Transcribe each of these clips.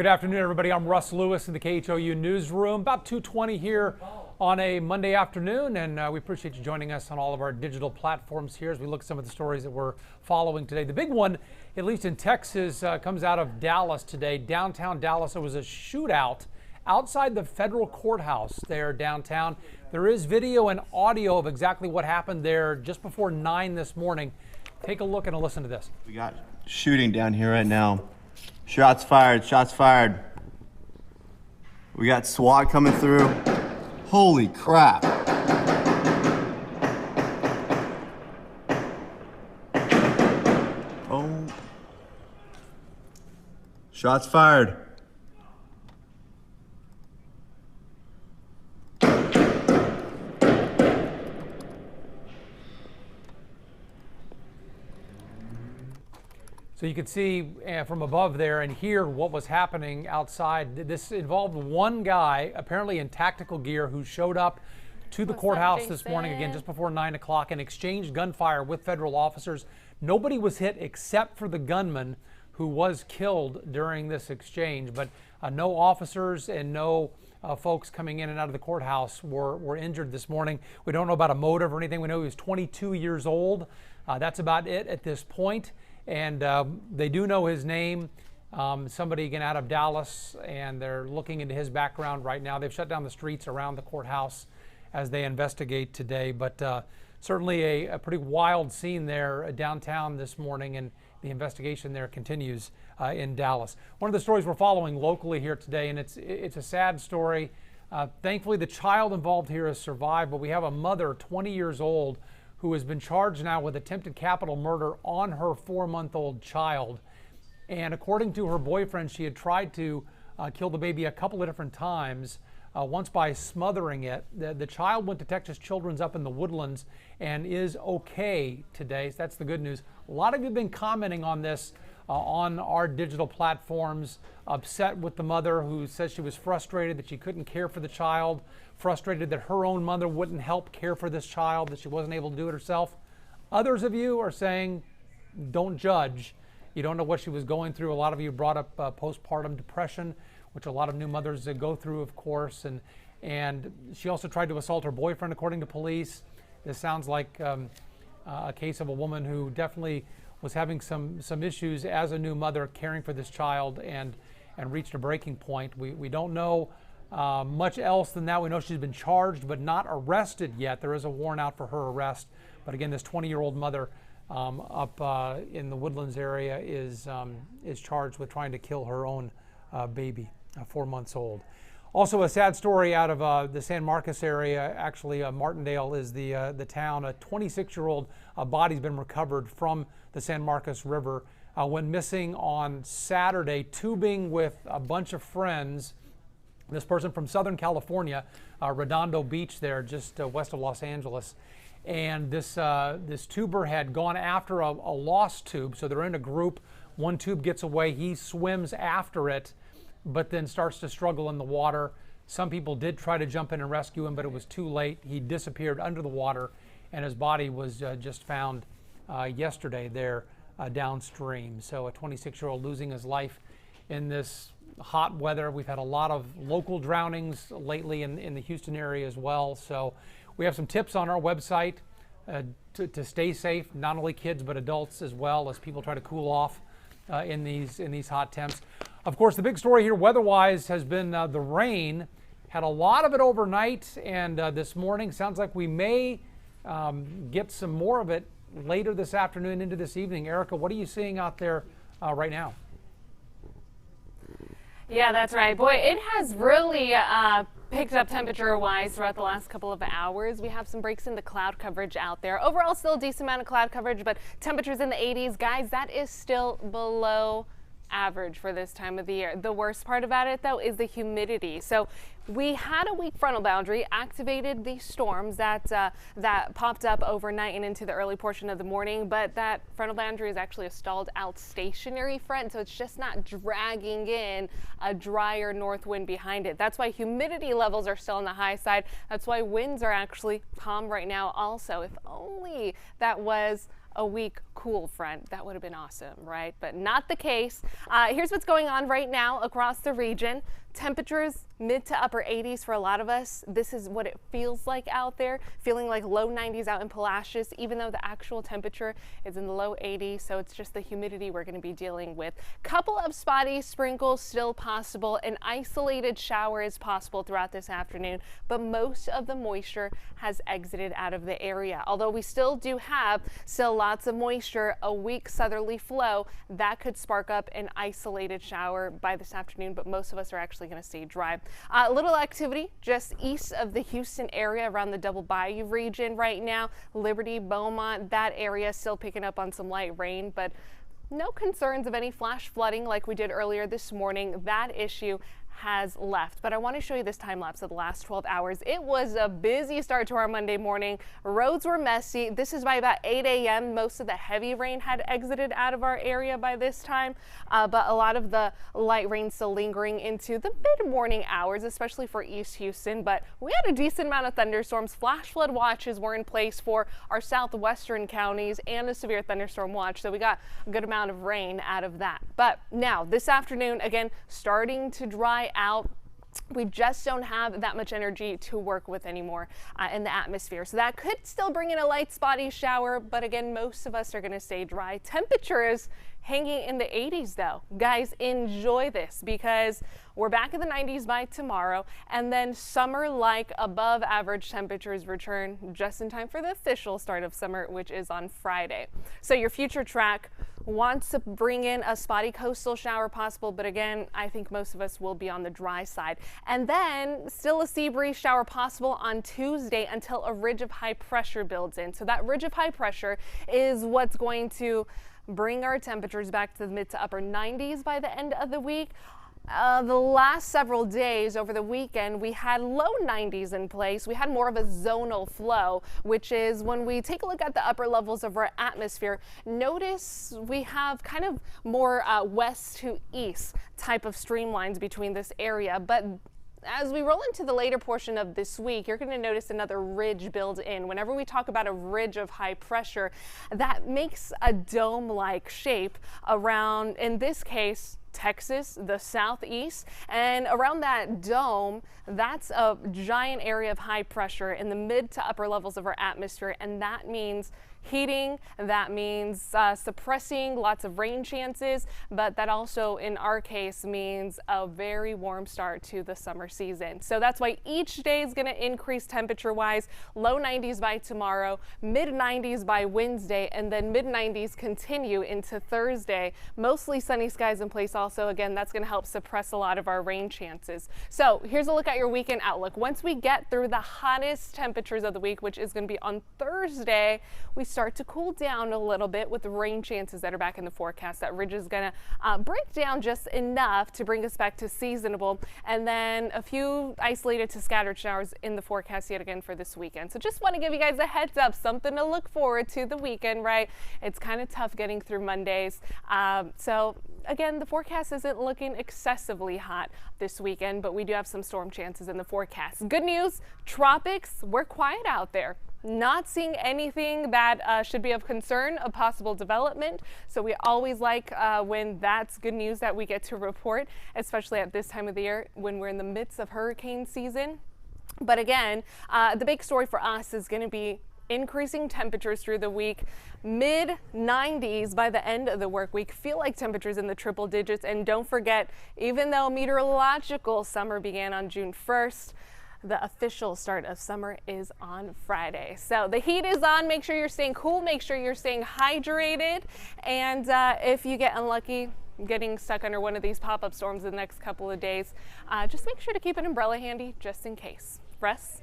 Good afternoon, everybody. I'm Russ Lewis in the KHOU newsroom. About 2:20 here on a Monday afternoon, and we appreciate you joining us on all of our digital platforms here as we look at some of the stories that we're following today. The big one, at least in Texas, comes out of Dallas today. Downtown Dallas, there was a shootout outside the federal courthouse there downtown. There is video and audio of exactly what happened there just before 9 this morning. Take a look and listen to this. We got shooting down here right now. Shots fired, shots fired. We got SWAT coming through. Holy crap. Oh. Shots fired. So you could see from above there and hear what was happening outside. This involved one guy, apparently in tactical gear, who showed up to the courthouse this morning, again, just before 9 o'clock, and exchanged gunfire with federal officers. Nobody was hit except for the gunman who was killed during this exchange, but no officers and no folks coming in and out of the courthouse were injured this morning. We don't know about a motive or anything. We know he was 22 years old. That's about it at this point. And they do know his name, somebody again out of Dallas, and they're looking into his background right now. They've shut down the streets around the courthouse as they investigate today. But certainly a pretty wild scene there downtown this morning, and the investigation there continues in Dallas. One of the stories we're following locally here today, and it's a sad story. Thankfully, the child involved here has survived, but we have a mother, 20 years old, who has been charged now with attempted capital murder on her 4-month-old child. And according to her boyfriend, she had tried to kill the baby a couple of different times, once by smothering it. The child went to Texas Children's up in the Woodlands and is okay today. So that's the good news. A lot of you have been commenting on this on our digital platforms, upset with the mother who says she was frustrated that she couldn't care for the child, frustrated that her own mother wouldn't help care for this child, that she wasn't able to do it herself. Others of you are saying, don't judge. You don't know what she was going through. A lot of you brought up postpartum depression, which a lot of new mothers go through, of course. And she also tried to assault her boyfriend, according to police. This sounds like a case of a woman who definitely was having some issues as a new mother caring for this child and reached a breaking point. We don't know much else than that. We know she's been charged but not arrested yet. There is a warrant out for her arrest. But again, this 20-year-old mother up in the Woodlands area is charged with trying to kill her own baby, 4 months old. Also, a sad story out of the San Marcos area. Actually, Martindale is the town. A 26-year-old body's been recovered from the San Marcos River. Went missing on Saturday, tubing with a bunch of friends. This person from Southern California, Redondo Beach there, just west of Los Angeles. And this tuber had gone after a lost tube. So they're in a group. One tube gets away. He swims after it, but then starts to struggle in the water. Some people did try to jump in and rescue him, but it was too late. He disappeared under the water, and his body was just found yesterday there downstream. So a 26-year-old losing his life in this hot weather. We've had a lot of local drownings lately in the Houston area as well. So we have some tips on our website to stay safe, not only kids but adults as well, as people try to cool off in these hot temps. Of course, the big story here weather-wise has been the rain. Had a lot of it overnight, and this morning sounds like we may get some more of it later this afternoon into this evening. Erika, what are you seeing out there right now? Yeah, that's right. Boy, it has really picked up temperature-wise throughout the last couple of hours. We have some breaks in the cloud coverage out there. Overall, still a decent amount of cloud coverage, but temperatures in the 80s. Guys, that is still below average for this time of the year. The worst part about it, though, is the humidity. So we had a weak frontal boundary, activated the storms that popped up overnight and into the early portion of the morning, but that frontal boundary is actually a stalled out stationary front, so it's just not dragging in a drier north wind behind it. That's why humidity levels are still on the high side. That's why winds are actually calm right now also. If only that was a week cool front. That would have been awesome, right? But not the case. Here's what's going on right now across the region. Temperatures mid to upper 80s for a lot of us. This is what it feels like out there, feeling like low 90s out in Palacios, even though the actual temperature is in the low 80s. So it's just the humidity we're going to be dealing with. Couple of spotty sprinkles still possible. An isolated shower is possible throughout this afternoon, but most of the moisture has exited out of the area. Although we still do have lots of moisture, a weak southerly flow that could spark up an isolated shower by this afternoon, but most of us are actually going to stay dry. Little activity just east of the Houston area around the Double Bayou region right now. Liberty, Beaumont, that area still picking up on some light rain, but no concerns of any flash flooding like we did earlier this morning. That issue has left. But I want to show you this time lapse of the last 12 hours. It was a busy start to our Monday morning. Roads were messy. This is by about 8 a.m. Most of the heavy rain had exited out of our area by this time, but a lot of the light rain still lingering into the mid-morning hours, especially for East Houston. But we had a decent amount of thunderstorms. Flash flood watches were in place for our southwestern counties and a severe thunderstorm watch, so we got a good amount of rain out of that. But now this afternoon, again, starting to dry out. We just don't have that much energy to work with anymore in the atmosphere. So that could still bring in a light spotty shower, but again, most of us are going to stay dry. Temperatures hanging in the 80s though. Guys, enjoy this because we're back in the 90s by tomorrow, and then summer-like above average temperatures return just in time for the official start of summer, which is on Friday. So your future track wants to bring in a spotty coastal shower possible, but again, I think most of us will be on the dry side. And then still a sea breeze shower possible on Tuesday until a ridge of high pressure builds in. So that ridge of high pressure is what's going to bring our temperatures back to the mid to upper 90s by the end of the week. The last several days over the weekend, we had low 90s in place. We had more of a zonal flow, which is when we take a look at the upper levels of our atmosphere, notice we have kind of more west to east type of streamlines between this area. But as we roll into the later portion of this week, you're going to notice another ridge build in. Whenever we talk about a ridge of high pressure, that makes a dome-like shape around, in this case, Texas, the southeast, and around that dome, that's a giant area of high pressure in the mid to upper levels of our atmosphere, and that means heating, that means suppressing lots of rain chances, but that also in our case means a very warm start to the summer season. So that's why each day is going to increase temperature wise, low 90s by tomorrow, mid 90s by Wednesday, and then mid 90s continue into Thursday. Mostly sunny skies in place also. Again, that's going to help suppress a lot of our rain chances. So here's a look at your weekend outlook. Once we get through the hottest temperatures of the week, which is going to be on Thursday, we start to cool down a little bit with the rain chances that are back in the forecast. That ridge is going to break down just enough to bring us back to seasonable, and then a few isolated to scattered showers in the forecast yet again for this weekend. So just want to give you guys a heads up, something to look forward to the weekend, right? It's kind of tough getting through Mondays. So again, the forecast isn't looking excessively hot this weekend, but we do have some storm chances in the forecast. Good news, tropics, we're quiet out there. Not seeing anything that should be of concern, of possible development. So we always like when that's good news that we get to report, especially at this time of the year when we're in the midst of hurricane season. But again, the big story for us is going to be increasing temperatures through the week, mid 90s by the end of the work week. Feel like temperatures in the triple digits. And don't forget, even though meteorological summer began on June 1st, the official start of summer is on Friday. So the heat is on. Make sure you're staying cool. Make sure you're staying hydrated. And if you get unlucky getting stuck under one of these pop-up storms in the next couple of days, just make sure to keep an umbrella handy just in case. Russ?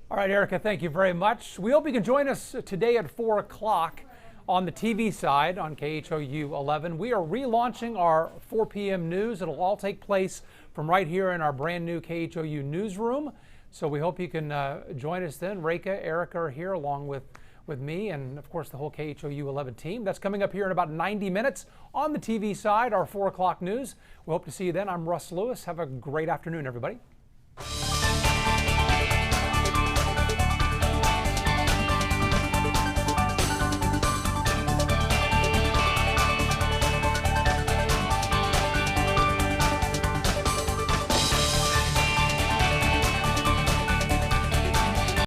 All right, Erika, thank you very much. We hope you can join us today at 4 o'clock on the TV side on KHOU 11. We are relaunching our 4 p.m. news. It'll all take place from right here in our brand new KHOU newsroom. So we hope you can join us then. Erika are here along with me and, of course, the whole KHOU 11 team. That's coming up here in about 90 minutes on the TV side, our 4 o'clock news. We hope to see you then. I'm Russ Lewis. Have a great afternoon, everybody.